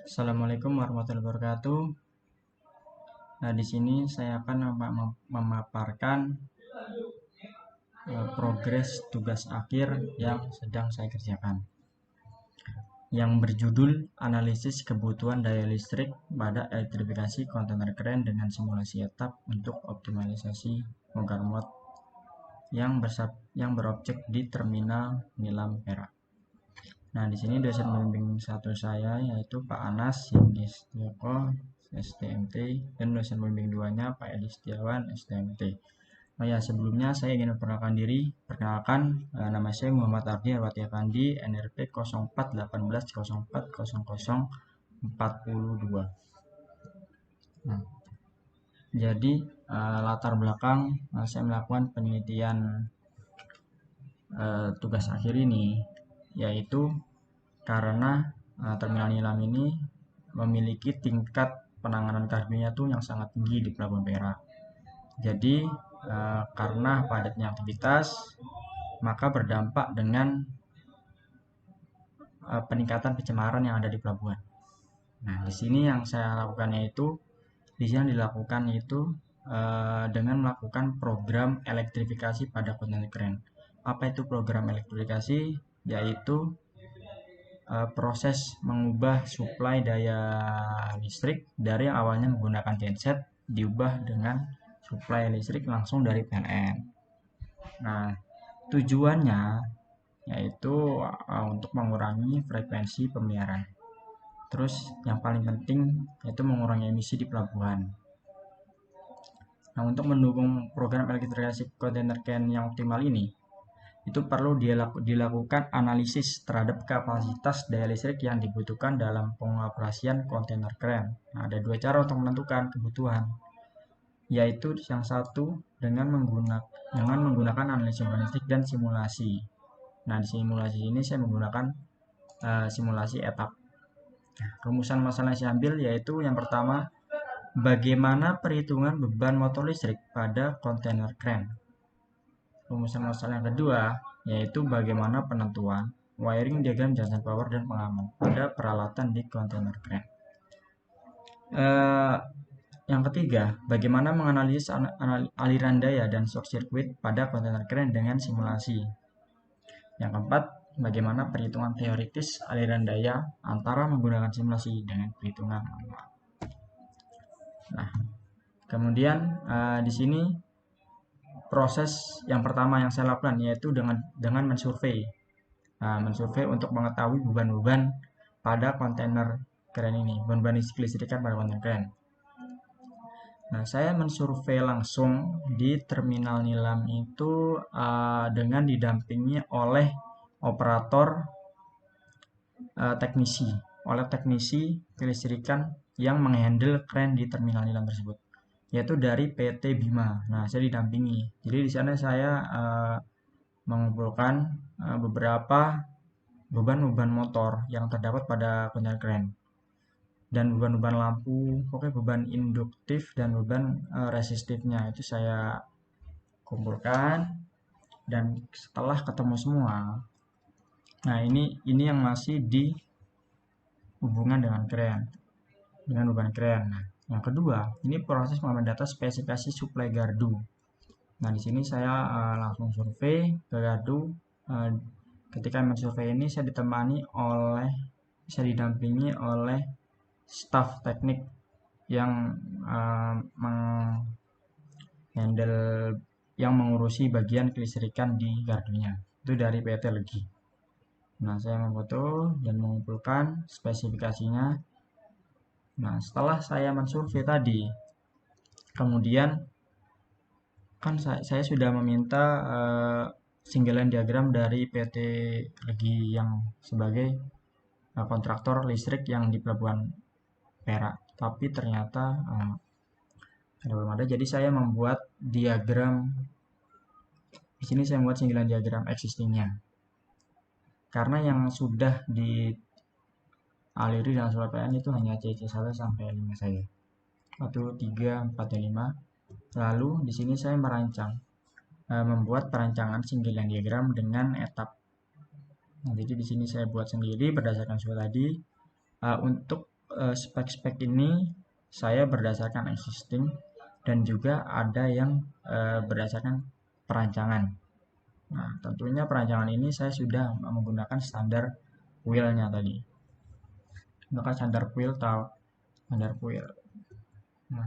Assalamualaikum warahmatullahi wabarakatuh. Nah, di sini saya akan memaparkan progres tugas akhir yang sedang saya kerjakan, yang berjudul analisis kebutuhan daya listrik pada elektrifikasi kontainer keren dengan simulasi etap untuk optimalisasi bongkar muat yang berobjek di terminal Nilam Perak. Nah, di sini dosen pembimbing satu saya yaitu Pak Anas Sindi Setioko, STMT, dan dosen pembimbing duanya Pak Edi Setiawan, STMT. Oh ya, sebelumnya saya ingin memperkenalkan diri. Perkenalkan, nama saya Muhammad Ardi Arwati Afandi, NRP 0418040042. Nah, jadi latar belakang saya melakukan penelitian tugas akhir ini yaitu karena terminal Nilam ini memiliki tingkat penanganan kargonya tuh yang sangat tinggi di Pelabuhan Perak. Jadi karena padatnya aktivitas, maka berdampak dengan peningkatan pencemaran yang ada di pelabuhan. Nah, di sini yang saya lakukan yaitu dengan melakukan program elektrifikasi pada kontainer keren. Apa itu program elektrifikasi? Yaitu proses mengubah suplai daya listrik dari yang awalnya menggunakan genset diubah dengan suplai listrik langsung dari PLN. Nah, tujuannya yaitu untuk mengurangi frekuensi pemeliharaan. Terus yang paling penting yaitu mengurangi emisi di pelabuhan. Nah, untuk mendukung program elektrifikasi kontainer can yang optimal ini, itu perlu dilakukan analisis terhadap kapasitas daya listrik yang dibutuhkan dalam pengoperasian kontainer keren. Nah, ada dua cara untuk menentukan kebutuhan, yaitu yang satu dengan menggunakan analisis listrik dan simulasi. Nah, di simulasi ini saya menggunakan simulasi etap. Nah, rumusan masalah yang saya ambil yaitu yang pertama, bagaimana perhitungan beban motor listrik pada kontainer kren. Rumusan masalah yang kedua yaitu bagaimana penentuan wiring diagram junction power dan pengaman pada peralatan di kontainer kren. Yang ketiga, bagaimana menganalisis aliran daya dan short circuit pada kontainer kren dengan simulasi. Yang keempat, bagaimana perhitungan teoritis aliran daya antara menggunakan simulasi dengan perhitungan manual. Nah, kemudian di sini proses yang pertama yang saya lakukan yaitu dengan mensurvei. Mensurvei untuk mengetahui beban-beban pada kontainer keren ini, beban listrikan pada kontainer keren. Nah, saya mensurvei langsung di terminal Nilam itu dengan didampingi oleh operator teknisi kelistrikan yang menghandle kren di terminal Nilam tersebut, yaitu dari PT Bima. Nah, saya didampingi. Jadi di sana saya mengumpulkan beberapa beban-beban motor yang terdapat pada kontainer kren dan beban-beban lampu, pokoknya beban induktif dan beban resistifnya itu saya kumpulkan. Dan setelah ketemu semua, nah ini yang masih di hubungan dengan beban kren. Nah, yang kedua, ini proses pengambilan data spesifikasi suplai gardu. Nah, di sini saya langsung survei ke gardu. Ketika mensurvei ini saya didampingi oleh staf teknik yang mengurusi bagian kelistrikan di gardunya. Itu dari PT Legi. Nah, saya memfoto dan mengumpulkan spesifikasinya. Nah, setelah saya mensurvei tadi, kemudian kan saya sudah meminta single line diagram dari PT Legi yang sebagai kontraktor listrik yang di Pelabuhan Perak. Tapi ternyata belum ada. Jadi saya membuat diagram. Di sini saya membuat single line diagram existingnya. Karena yang sudah dialiri dalam surat PLN itu hanya CC1 sampai 5 saja. 1, 3, 4, dan 5. Lalu di sini saya membuat perancangan single line diagram dengan etap. Nah, jadi di sini saya buat sendiri berdasarkan surat tadi untuk spek-spek ini saya berdasarkan existing dan juga ada yang berdasarkan perancangan. Nah, tentunya perancangan ini saya sudah menggunakan standar wheel-nya tadi. Maka standar wheel tahu standar wheel. Nah,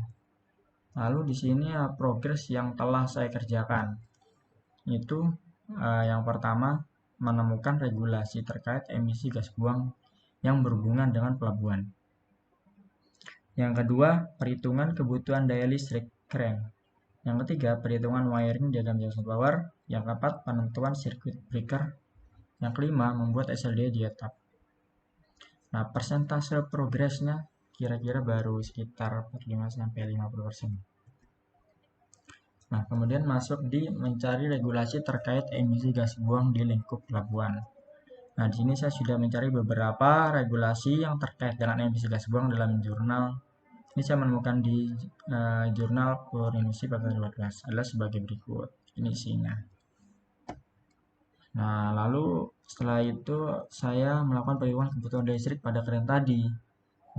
lalu di sini progres yang telah saya kerjakan. Itu yang pertama menemukan regulasi terkait emisi gas buang yang berhubungan dengan pelabuhan. Yang kedua, perhitungan kebutuhan daya listrik kren. Yang ketiga, perhitungan wiring diagram junction power. Yang keempat, penentuan circuit breaker. Yang kelima, membuat SLD di etap. Nah, persentase progresnya kira-kira baru sekitar 45-50%. Nah, kemudian masuk di mencari regulasi terkait emisi gas buang di lingkup pelabuhan. Nah, di sini saya sudah mencari beberapa regulasi yang terkait dengan emisi gas buang dalam jurnal. Ini saya menemukan di jurnal Emisi pada 2012 adalah sebagai berikut. Ini isinya. Nah, lalu setelah itu saya melakukan perhitungan kebutuhan listrik pada kren tadi.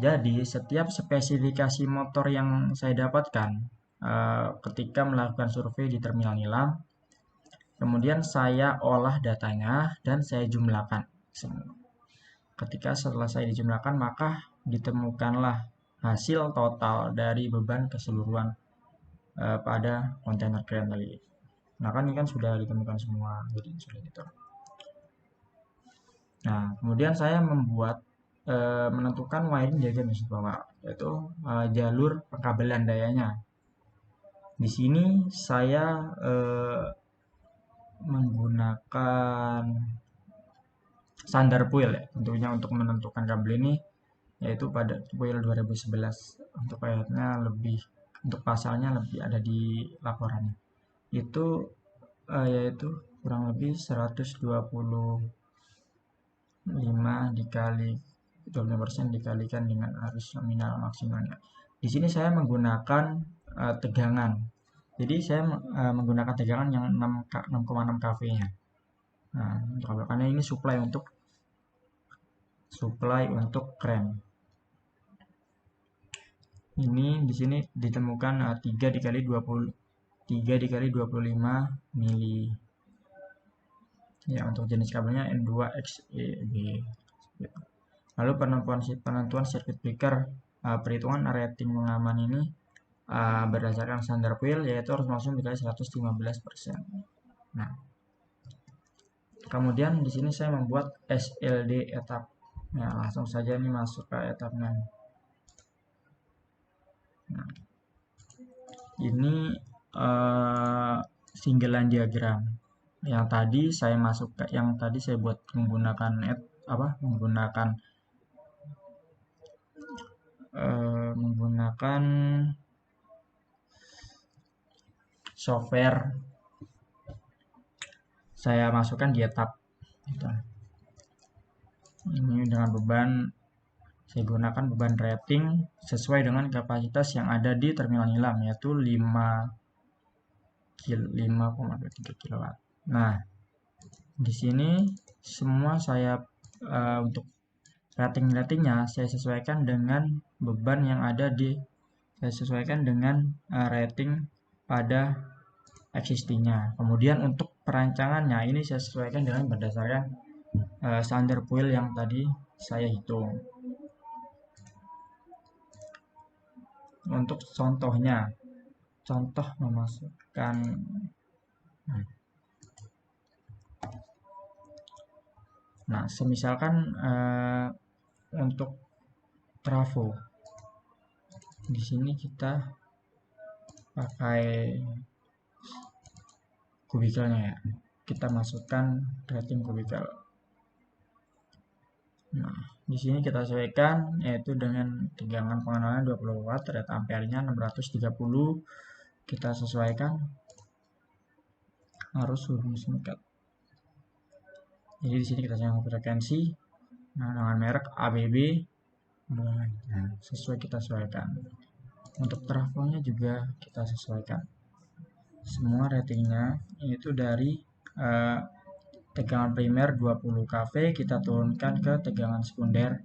Jadi, setiap spesifikasi motor yang saya dapatkan ketika melakukan survei di terminal Nilam, kemudian saya olah datanya dan saya jumlahkan. Ketika setelah saya dijumlahkan, maka ditemukanlah hasil total dari beban keseluruhan pada kontainer kren tadi. Nah, kan ini kan sudah ditemukan semua, jadi sudah gitu. Nah, kemudian saya membuat menentukan wiring diagram junction power, yaitu jalur pengkabelan dayanya. Di sini saya menggunakan standar wheel ya, tentunya untuk menentukan kabel ini, yaitu pada wheel 2011. Untuk ayatnya lebih, untuk pasalnya lebih ada di laporannya. Itu yaitu kurang lebih 125 dikali 20% dikalikan dengan arus nominal maksimalnya. Di sini saya menggunakan tegangan. Jadi saya menggunakan tegangan yang 6,6 kV-nya. Nah, karena ini supply untuk kren. Ini di sini ditemukan 3 dikali 25 mili. Ya, untuk jenis kabelnya N2XEB. Lalu penentuan circuit breaker, perhitungan rating pengaman ini berdasarkan standar wheel, yaitu harus maksimum dikali 115%. Nah, kemudian di sini saya membuat SLD etap. Nah, langsung saja ini masuk ke etapnya. Nah, ini singlean diagram. Yang tadi saya buat menggunakan software, saya masukkan di etap. Ini dengan beban, saya gunakan beban rating sesuai dengan kapasitas yang ada di terminal Nilam, yaitu 5,23 kW. Nah, di sini semua saya untuk ratingnya saya sesuaikan dengan beban yang ada saya sesuaikan dengan rating pada existingnya. Kemudian untuk perancangannya ini saya sesuaikan dengan berdasarkan standar wheel yang tadi saya hitung. Untuk contoh memasukkan nah, semisalkan untuk trafo, di sini kita pakai kubikelnya ya, kita masukkan rating kubikel. Nah, di sini kita sesuaikan yaitu dengan tegangan pengenalan 20 watt, rate ampere-nya 630, kita sesuaikan arus hubung singkat. Jadi di sini kita sama frekuensi, nah dengan merek ABB, nah, kita sesuaikan. Untuk trafonya juga kita sesuaikan. Semua ratingnya itu dari tegangan primer 20 kV kita turunkan ke tegangan sekunder